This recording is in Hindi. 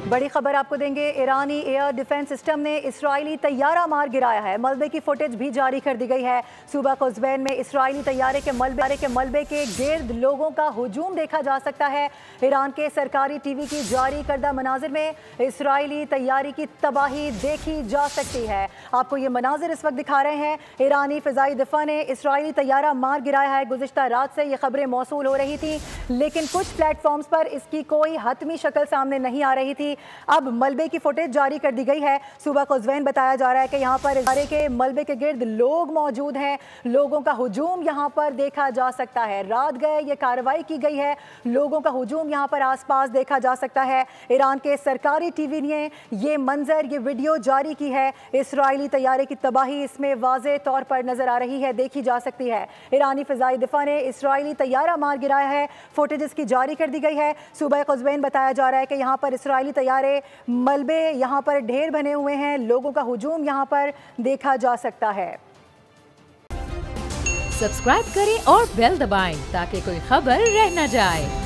बड़ी खबर आपको देंगे। ईरानी एयर डिफेंस सिस्टम ने इस्राएली तैयारा मार गिराया है। मलबे की फुटेज भी जारी कर दी गई है। सूबा कुज़बैन में इस्राएली तैयारे के मलबे के गिर्द लोगों का हुजूम देखा जा सकता है। ईरान के सरकारी टीवी की जारी करदा मनाजिर में इस्राएली तैयारी की तबाही देखी जा सकती है। आपको ये मनाजिर इस वक्त दिखा रहे हैं। ईरानी फ़िज़ाई दिफा ने इस्राएली तैयारा मार गिराया है। गुज़िश्ता रात से ये खबरें मौसूल हो रही थी, लेकिन कुछ प्लेटफॉर्म्स पर इसकी कोई हतमी शक्ल सामने नहीं आ रही थी। अब मलबे की फुटेज जारी कर दी गई है। सूबा कुज़बैन बताया जा रहा है कि यहाँ पर इदारे के मलबे के गिर्द लोग मौजूद हैं। लोगों का हुजूम यहाँ पर देखा जा सकता है। रात गए ये कार्रवाई की गई है। लोगों का हुजूम यहाँ पर आसपास देखा जा सकता है। ईरान के सरकारी टीवी ने ये मंजर, ये वीडियो जारी की है। इस्राएली तैयारे की तबाही इसमें वाज़े तौर पर नजर आ रही है, देखी जा सकती है। ईरानी फ़िज़ाई दिफा ने इस्राएली तैयारा मार गिराया है। फुटेज इसकी जारी कर दी गई है। सूबा कुज़बैन बताया जा रहा है कि यहाँ पर इस्राएली तैयारे मलबे यहाँ पर ढेर बने हुए हैं। लोगों का हुजूम यहाँ पर देखा जा सकता है। सब्सक्राइब करें और बेल दबाएं ताकि कोई खबर रह न जाए।